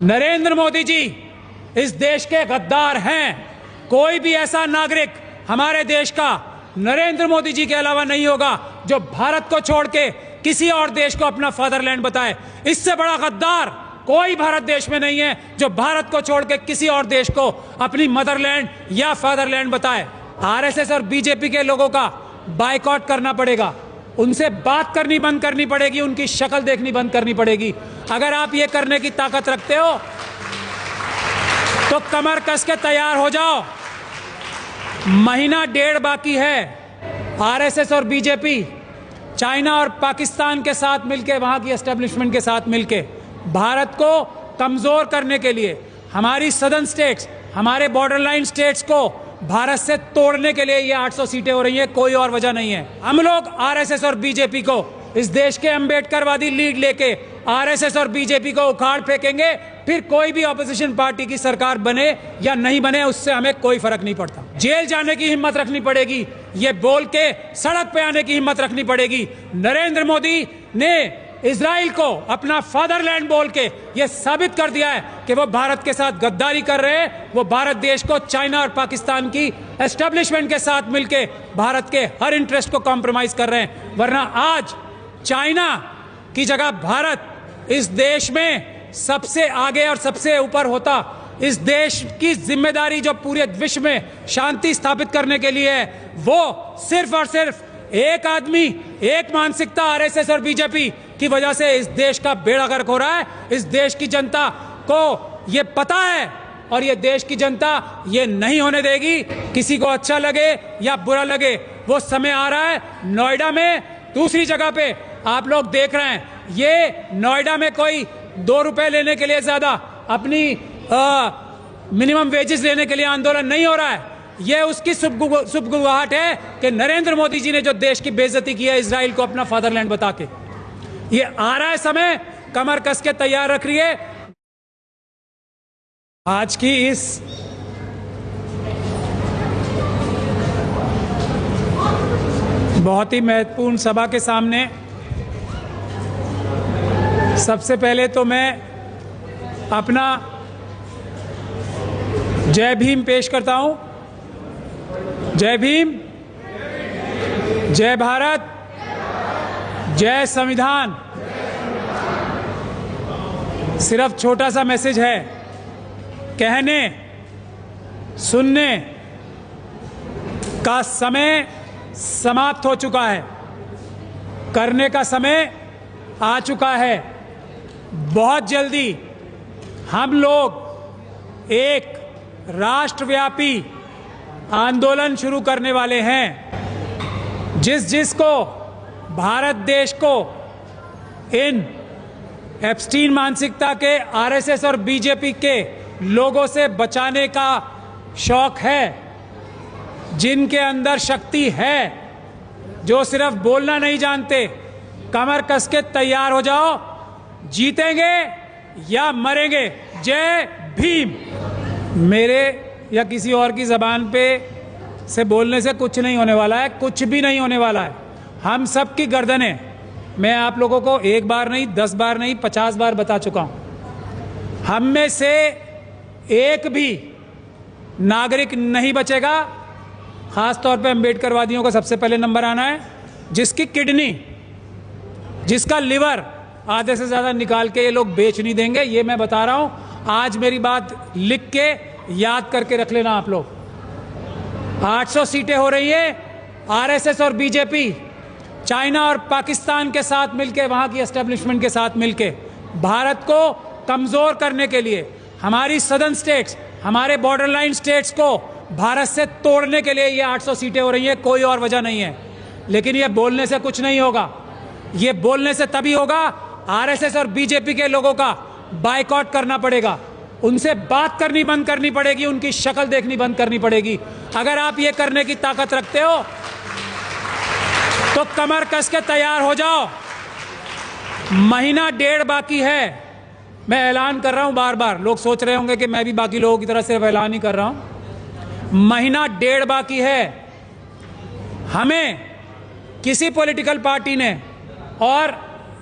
नरेंद्र मोदी जी इस देश के गद्दार हैं। कोई भी ऐसा नागरिक हमारे देश का नरेंद्र मोदी जी के अलावा नहीं होगा जो भारत को छोड़ के किसी और देश को अपना फादरलैंड बताए। इससे बड़ा गद्दार कोई भारत देश में नहीं है जो भारत को छोड़ के किसी और देश को अपनी मदरलैंड या फादरलैंड बताए। आरएसएस और बीजेपी के लोगों का बायकॉट करना पड़ेगा, उनसे बात करनी बंद करनी पड़ेगी, उनकी शक्ल देखनी बंद करनी पड़ेगी। अगर आप ये करने की ताकत रखते हो तो कमर कस के तैयार हो जाओ। महीना डेढ़ बाकी है। आरएसएस और बीजेपी चाइना और पाकिस्तान के साथ मिलके, वहां की एस्टेब्लिशमेंट के साथ मिलके भारत को कमजोर करने के लिए, हमारी सदर्न स्टेट्स, हमारे बॉर्डर लाइन स्टेट्स को भारत से तोड़ने के लिए ये 800 सीटें हो रही हैं। कोई और वजह नहीं है। हम लोग आरएसएस और बीजेपी को, इस देश के अंबेडकरवादी लीड लेके आरएसएस और बीजेपी को उखाड़ फेंकेंगे। फिर कोई भी ऑपोजिशन पार्टी की सरकार बने या नहीं बने, उससे हमें कोई फर्क नहीं पड़ता। जेल जाने की हिम्मत रखनी पड़ेगी, ये बोल के सड़क पे आने की हिम्मत रखनी पड़ेगी। नरेंद्र मोदी ने इजराइल को अपना फादरलैंड बोल के ये साबित कर दिया है कि वो भारत के साथ गद्दारी कर रहे हैं। वो भारत देश को चाइना और पाकिस्तान की एस्टेब्लिशमेंट के साथ मिलके भारत के हर इंटरेस्ट को कॉम्प्रोमाइज कर रहे हैं। वरना आज चाइना की जगह भारत इस देश में सबसे आगे और सबसे ऊपर होता। इस देश की जिम्मेदारी जो पूरे विश्व में शांति स्थापित करने के लिए है, वो सिर्फ और सिर्फ एक आदमी, एक मानसिकता आरएसएस और बीजेपी की वजह से इस देश का बेड़ा गर्क हो रहा है। इस देश की जनता को ये पता है और ये देश की जनता ये नहीं होने देगी। किसी को अच्छा लगे या बुरा लगे, वो समय आ रहा है। नोएडा में, दूसरी जगह पे आप लोग देख रहे हैं, ये नोएडा में कोई 2 रुपए लेने के लिए ज्यादा अपनी मिनिमम वेजेस लेने के लिए आंदोलन नहीं हो रहा है। ये उसकी सुबगुगाहट है कि नरेंद्र मोदी जी ने जो देश की बेइज्जती की है इजराइल को अपना फादरलैंड बता के। ये आ रहा है समय, कमर कस के तैयार रख रही है। आज की इस बहुत ही महत्वपूर्ण सभा के सामने सबसे पहले तो मैं अपना जय भीम पेश करता हूं। जय भीम, जय भारत, जय संविधान। सिर्फ छोटा सा मैसेज है, कहने सुनने का समय समाप्त हो चुका है, करने का समय आ चुका है। बहुत जल्दी हम लोग एक राष्ट्रव्यापी आंदोलन शुरू करने वाले हैं। जिसको भारत देश को इन एप्स्टीन मानसिकता के आरएसएस और बीजेपी के लोगों से बचाने का शौक है, जिनके अंदर शक्ति है, जो सिर्फ बोलना नहीं जानते, कमर कस के तैयार हो जाओ। जीतेंगे या मरेंगे। जय भीम। मेरे या किसी और की जबान पे से बोलने से कुछ नहीं होने वाला है, कुछ भी नहीं होने वाला है। हम सब की गर्दनें, मैं आप लोगों को 1 बार नहीं, 10 बार नहीं, 50 बार बता चुका हूं। हम में से एक भी नागरिक नहीं बचेगा। खास तौर पे अंबेडकरवादियों को सबसे पहले नंबर आना है, जिसकी किडनी, जिसका लिवर आधे से ज्यादा निकाल के ये लोग बेच नहीं देंगे। ये मैं बता रहा हूं। आज मेरी बात लिख के याद करके रख लेना आप लोग। 800 सीटें हो रही है। आरएसएस और बीजेपी चाइना और पाकिस्तान के साथ मिलके, वहां की एस्टेब्लिशमेंट के साथ मिलके भारत को कमजोर करने के लिए, हमारी सदर्न स्टेट्स, हमारे बॉर्डर लाइन स्टेट्स को भारत से तोड़ने के लिए ये 800 सीटें हो रही हैं। कोई और वजह नहीं है। लेकिन ये बोलने से कुछ नहीं होगा। ये बोलने से तभी होगा, आरएसएस और बीजेपी के लोगों का बायकॉट करना पड़ेगा, उनसे बात करनी बंद करनी पड़ेगी, उनकी शक्ल देखनी बंद करनी पड़ेगी। अगर आप ये करने की ताकत रखते हो तो कमर कस के तैयार हो जाओ। महीना डेढ़ बाकी है। मैं ऐलान कर रहा हूं बार बार। लोग सोच रहे होंगे कि मैं भी बाकी लोगों की तरह सिर्फ ऐलान ही कर रहा हूं। महीना डेढ़ बाकी है। हमें किसी पॉलिटिकल पार्टी ने, और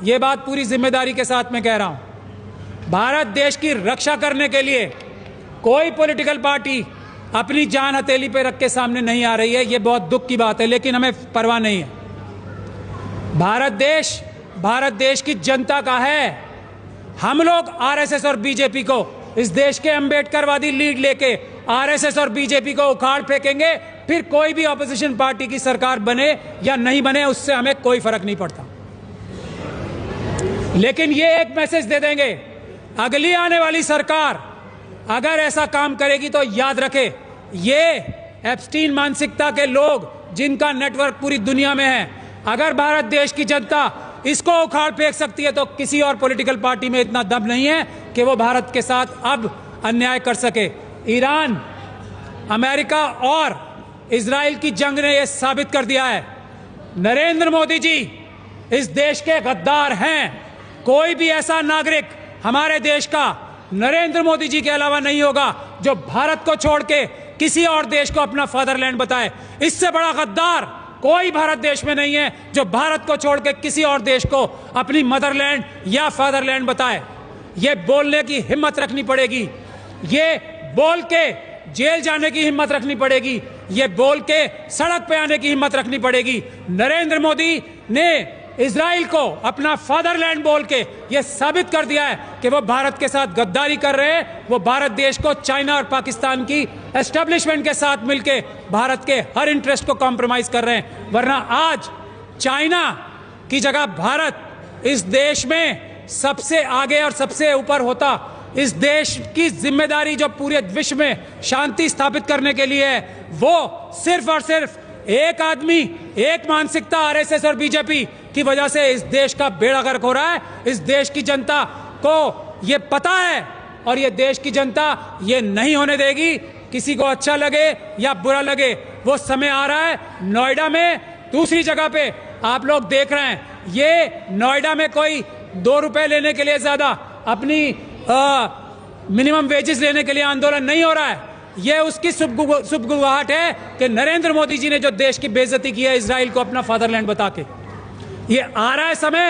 ये बात पूरी जिम्मेदारी के साथ मैं कह रहा हूं, भारत देश की रक्षा करने के लिए कोई पॉलिटिकल पार्टी अपनी जान हथेली पे रख के सामने नहीं आ रही है। ये बहुत दुख की बात है, लेकिन हमें परवाह नहीं है। भारत देश की जनता का है। हम लोग आरएसएस और बीजेपी को, इस देश के अंबेडकरवादी लीड लेके आरएसएस और बीजेपी को उखाड़ फेंकेंगे। फिर कोई भी ऑपोजिशन पार्टी की सरकार बने या नहीं बने, उससे हमें कोई फर्क नहीं पड़ता। लेकिन ये एक मैसेज दे देंगे, अगली आने वाली सरकार अगर ऐसा काम करेगी तो याद रखे, ये एप्स्टीन मानसिकता के लोग जिनका नेटवर्क पूरी दुनिया में है, अगर भारत देश की जनता इसको उखाड़ फेंक सकती है तो किसी और पॉलिटिकल पार्टी में इतना दम नहीं है कि वो भारत के साथ अब अन्याय कर सके। ईरान, अमेरिका और इजराइल की जंग ने यह साबित कर दिया है, नरेंद्र मोदी जी इस देश के गद्दार हैं। कोई भी ऐसा नागरिक हमारे देश का नरेंद्र मोदी जी के अलावा नहीं होगा जो भारत को छोड़ के किसी और देश को अपना फादरलैंड बताए। इससे बड़ा गद्दार कोई भारत देश में नहीं है जो भारत को छोड़ के किसी और देश को अपनी मदरलैंड या फादरलैंड बताए। ये बोलने की हिम्मत रखनी पड़ेगी, ये बोल के जेल जाने की हिम्मत रखनी पड़ेगी, ये बोल के सड़क पे आने की हिम्मत रखनी पड़ेगी। नरेंद्र मोदी ने इजराइल को अपना फादरलैंड बोल के यह साबित कर दिया है कि वो भारत के साथ गद्दारी कर रहे हैं। वो भारत देश को चाइना और पाकिस्तान की एस्टेब्लिशमेंट के साथ मिलके भारत के हर इंटरेस्ट को कॉम्प्रोमाइज कर रहे हैं। वरना आज चाइना की जगह भारत इस देश में सबसे आगे और सबसे ऊपर होता। इस देश की जिम्मेदारी जो पूरे विश्व में शांति स्थापित करने के लिए है, वो सिर्फ और सिर्फ एक आदमी, एक मानसिकता आरएसएस और बीजेपी की वजह से इस देश का बेड़ा गर्क हो रहा है। इस देश की जनता को ये पता है और ये देश की जनता ये नहीं होने देगी। किसी को अच्छा लगे या बुरा लगे, वो समय आ रहा है। नोएडा में, दूसरी जगह पे आप लोग देख रहे हैं, ये नोएडा में कोई 2 रुपए लेने के लिए ज्यादा अपनी मिनिमम वेजेस लेने के लिए आंदोलन नहीं हो रहा है। यह उसकी सुबगुगाहट है कि नरेंद्र मोदी जी ने जो देश की बेइज्जती की है इजराइल को अपना फादरलैंड बता के, ये आ रहा है समय।